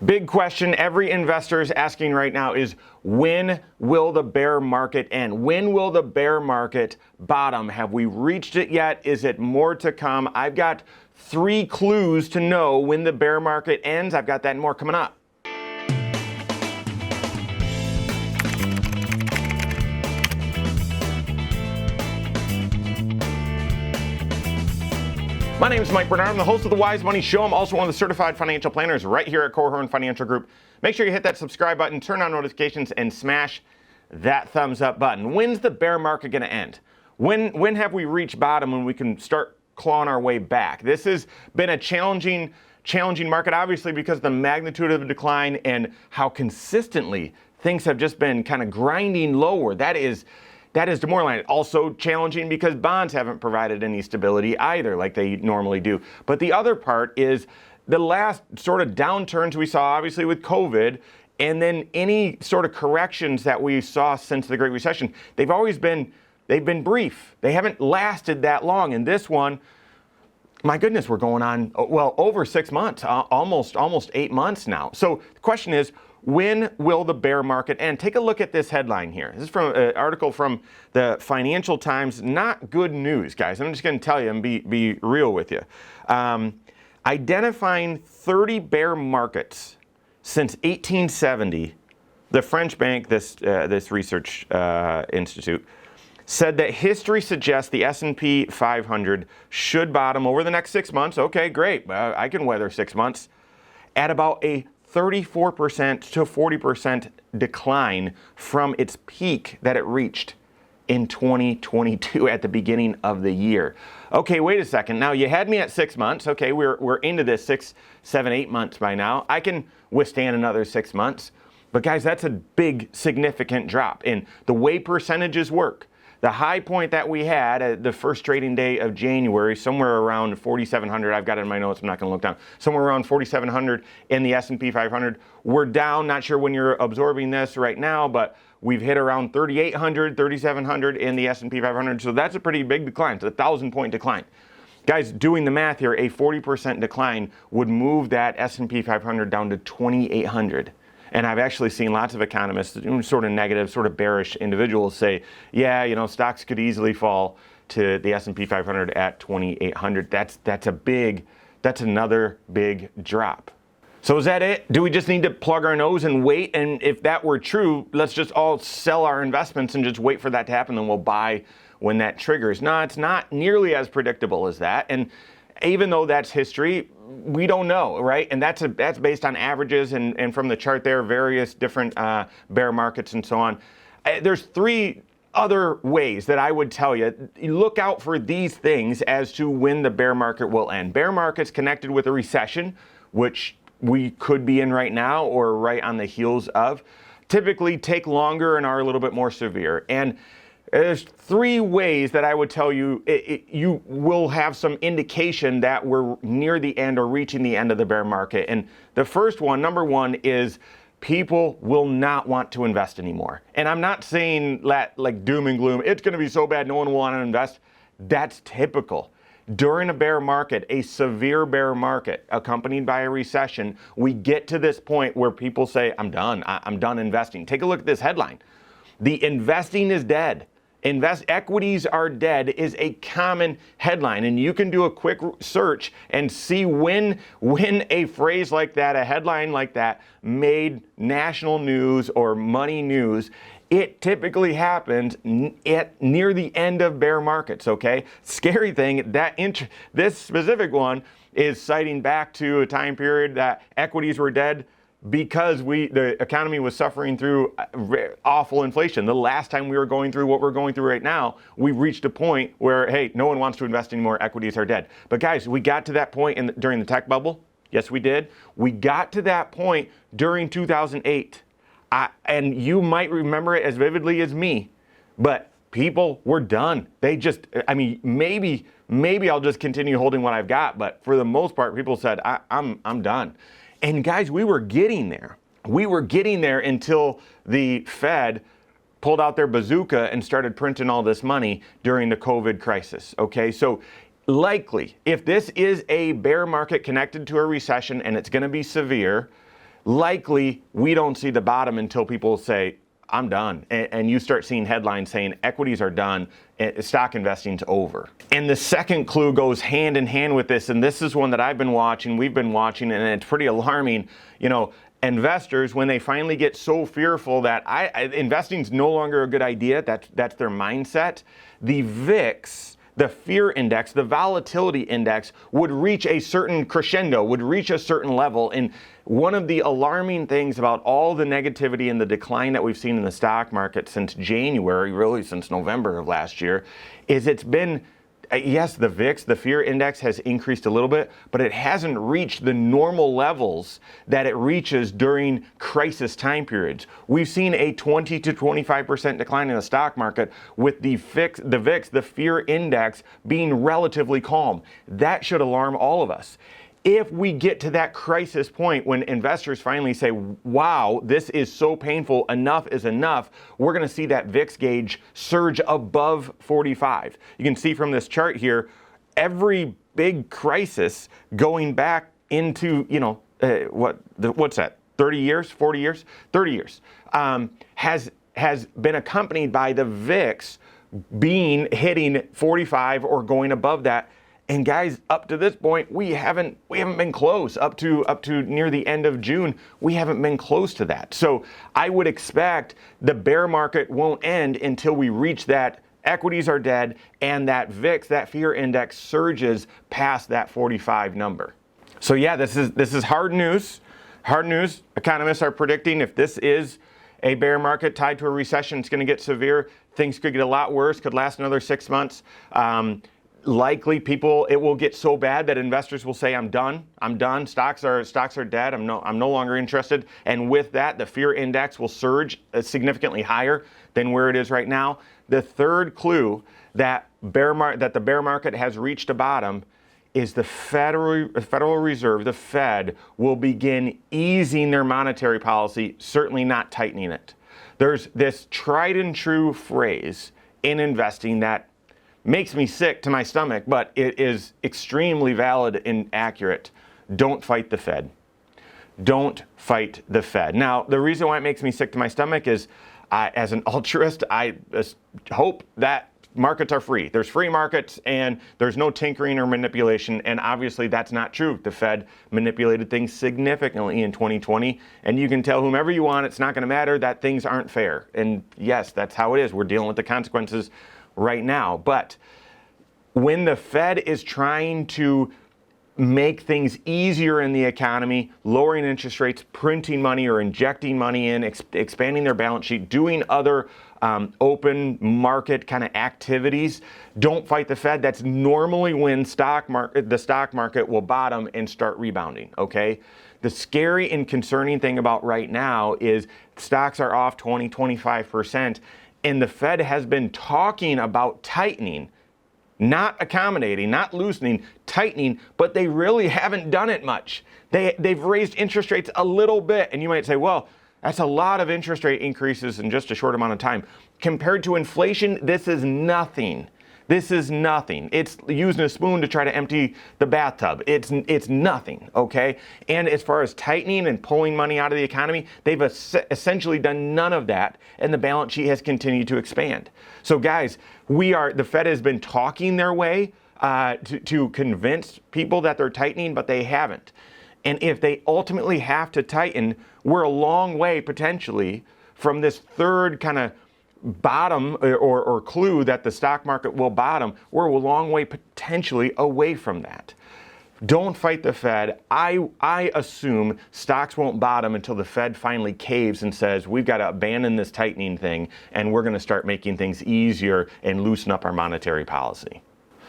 Big question every investor is asking right now is, when will the bear market end? When will the bear market bottom? Have we reached it yet? Is it more to come? I've got 3 clues to know when the bear market ends. I've got that and more coming up. My name is Mike Bernard. I'm the host of the Wise Money Show. I'm also one of the certified financial planners right here at Korhorn Financial Group. Make sure you hit that subscribe button, turn on notifications, and smash that thumbs up button. When's the bear market going to end? When have we reached bottom and we can start clawing our way back? This has been a challenging market, obviously, because of the magnitude of the decline and how consistently things have just been kind of grinding lower. That is demoralizing. Also challenging because bonds haven't provided any stability either, like they normally do. But the other part is the last sort of downturns we saw, obviously, with COVID, and then any sort of corrections that we saw since the Great Recession, they've been brief. They haven't lasted that long. And this one, my goodness, we're going on, well, over 6 months, almost 8 months now. So the question is, when will the bear market end? Take a look at this headline here. This is from an article from the Financial Times. Not good news, guys. I'm just going to tell you and be real with you. Identifying 30 bear markets since 1870, the French bank, this research institute, said that history suggests the S&P 500 should bottom over the next 6 months. Okay, great. I can weather 6 months at about a 34% to 40% decline from its peak that it reached in 2022 at the beginning of the year. Okay, wait a second. Now you had me at 6 months. Okay, we're into this 6, 7, 8 months by now. I can withstand another 6 months. But guys, that's a big, significant drop. And the way percentages work, the high point that we had at the first trading day of January, somewhere around 4,700, I've got it in my notes, I'm not going to look down, somewhere around 4,700 in the S&P 500. We're down, not sure when you're absorbing this right now, but we've hit around 3,800, 3,700 in the S&P 500. So that's a pretty big decline. It's a 1,000-point decline. Guys, doing the math here, a 40% decline would move that S&P 500 down to 2,800. And I've actually seen lots of economists, sort of negative, sort of bearish individuals say, yeah, stocks could easily fall to the S&P 500 at 2,800. That's another big drop. So is that it? Do we just need to plug our nose and wait? And if that were true, let's just all sell our investments and just wait for that to happen, then we'll buy when that triggers. No, it's not nearly as predictable as that. And even though that's history, we don't know, right? And that's based on averages and from the chart there, various different bear markets and so on. There's 3 other ways that I would tell you, look out for these things as to when the bear market will end. Bear markets connected with a recession, which we could be in right now or right on the heels of, typically take longer and are a little bit more severe. And there's 3 ways that I would tell you you will have some indication that we're near the end or reaching the end of the bear market. And the first one, number 1, is people will not want to invest anymore. And I'm not saying that like doom and gloom, it's going to be so bad no one will want to invest. That's typical. During a bear market, a severe bear market accompanied by a recession, we get to this point where people say, I'm done investing. Take a look at this headline. The investing is dead. Equities are dead is a common headline, and you can do a quick search and see when a phrase like that, a headline like that, made national news or money news. It typically happens near the end of bear markets, okay? Scary thing, this specific one is citing back to a time period that equities were dead because the economy was suffering through awful inflation. The last time we were going through what we're going through right now, we reached a point where, hey, no one wants to invest anymore, equities are dead. But guys, we got to that point during the tech bubble. Yes, we did. We got to that point during 2008. And you might remember it as vividly as me, but people were done. They just, maybe I'll just continue holding what I've got, but for the most part, people said, I'm done. And guys, we were getting there. We were getting there until the Fed pulled out their bazooka and started printing all this money during the COVID crisis, okay? So likely, if this is a bear market connected to a recession and it's gonna be severe, likely we don't see the bottom until people say, I'm done. And you start seeing headlines saying equities are done, stock investing's over. And the second clue goes hand in hand with this, and this is one that I've been watching, we've been watching, and it's pretty alarming. Investors, when they finally get so fearful that investing's no longer a good idea, that's their mindset, the VIX, the fear index, the volatility index would reach a certain crescendo, would reach a certain level. And one of the alarming things about all the negativity and the decline that we've seen in the stock market since January, really since November of last year, is it's been, yes, the VIX, the fear index has increased a little bit, but it hasn't reached the normal levels that it reaches during crisis time periods. We've seen a 20 to 25% decline in the stock market with the VIX, the fear index, being relatively calm. That should alarm all of us. If we get to that crisis point when investors finally say, wow, this is so painful, enough is enough, we're going to see that VIX gauge surge above 45. You can see from this chart here, every big crisis going back into, what's that, 30 years, 40 years, 30 years, has been accompanied by the VIX hitting 45 or going above that. And guys, up to this point, we haven't been close. Up to near the end of June, we haven't been close to that. So I would expect the bear market won't end until we reach that equities are dead and that VIX, that fear index, surges past that 45 number. So yeah, this is hard news. Hard news. Economists are predicting if this is a bear market tied to a recession, it's going to get severe. Things could get a lot worse. Could last another 6 months. Likely it will get so bad that investors will say, I'm done. Stocks are dead. I'm no longer interested. And with that, the fear index will surge significantly higher than where it is right now. The third clue that the bear market has reached a bottom is the Federal Reserve, the Fed, will begin easing their monetary policy, certainly not tightening it. There's this tried and true phrase in investing that makes me sick to my stomach, but it is extremely valid and accurate. Don't fight the Fed. Don't fight the Fed. Now, the reason why it makes me sick to my stomach is, as an altruist, I hope that markets are free. There's free markets and there's no tinkering or manipulation, and obviously that's not true. The Fed manipulated things significantly in 2020, and you can tell whomever you want, it's not going to matter that things aren't fair. And yes, that's how it is. We're dealing with the consequences right now. But when the Fed is trying to make things easier in the economy, lowering interest rates, printing money or injecting money in, expanding their balance sheet, doing other open market kind of activities, don't fight the Fed. That's normally when the stock market will bottom and start rebounding, okay? The scary and concerning thing about right now is stocks are off 20, 25%, and the Fed has been talking about tightening, not accommodating, not loosening, tightening, but they really haven't done it much. They've raised interest rates a little bit, and you might say, well, that's a lot of interest rate increases in just a short amount of time. Compared to inflation, this is nothing. This is nothing. It's using a spoon to try to empty the bathtub. It's nothing, okay? And as far as tightening and pulling money out of the economy, they've essentially done none of that, and the balance sheet has continued to expand. So guys, the Fed has been talking their way to convince people that they're tightening, but they haven't. And if they ultimately have to tighten, we're a long way potentially from this third kind of bottom or clue that the stock market will bottom. We're a long way potentially away from that. Don't fight the Fed. I assume stocks won't bottom until the Fed finally caves and says, we've got to abandon this tightening thing and we're going to start making things easier and loosen up our monetary policy.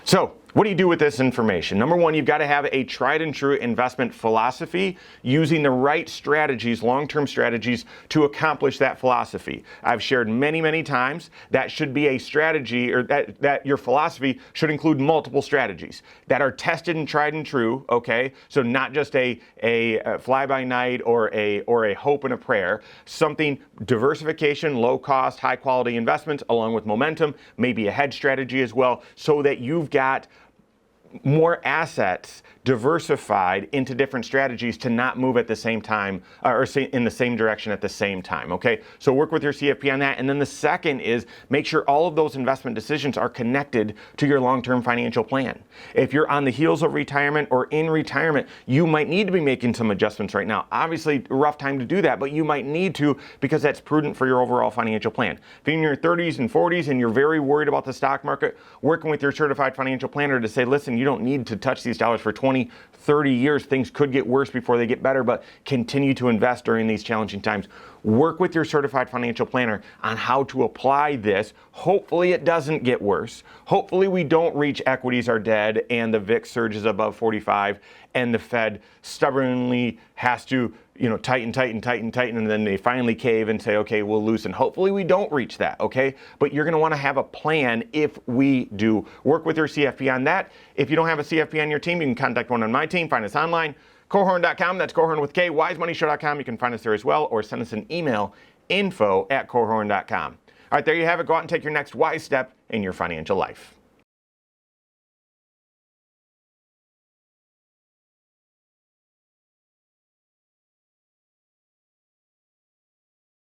So, what do you do with this information? Number one, you've got to have a tried and true investment philosophy using the right strategies, long-term strategies to accomplish that philosophy. I've shared many, many times that should be a strategy, or that your philosophy should include multiple strategies that are tested and tried and true, okay? So not just a fly-by-night or a hope and a prayer. Something diversification, low-cost, high-quality investments along with momentum, maybe a hedge strategy as well, so that you've got more assets diversified into different strategies to not move at the same time or in the same direction at the same time, okay? So work with your CFP on that. And then the second is make sure all of those investment decisions are connected to your long-term financial plan. If you're on the heels of retirement or in retirement, you might need to be making some adjustments right now. Obviously, a rough time to do that, but you might need to because that's prudent for your overall financial plan. If you're in your 30s and 40s and you're very worried about the stock market, working with your certified financial planner to say, listen, you don't need to touch these dollars for 20, 30 years. Things could get worse before they get better, but continue to invest during these challenging times. Work with your certified financial planner on how to apply this. Hopefully it doesn't get worse. Hopefully we don't reach equities are dead and the VIX surges above 45 and the Fed stubbornly has to tighten, and then they finally cave and say, okay, we'll loosen. Hopefully we don't reach that, okay? But you're gonna wanna have a plan if we do. Work with your CFP on that. If you don't have a CFP on your team, you can contact one on my team, find us online, Korhorn.com, that's Korhorn with K, wisemoneyshow.com, you can find us there as well, or send us an email, info@korhorn.com. All right, there you have it. Go out and take your next wise step in your financial life.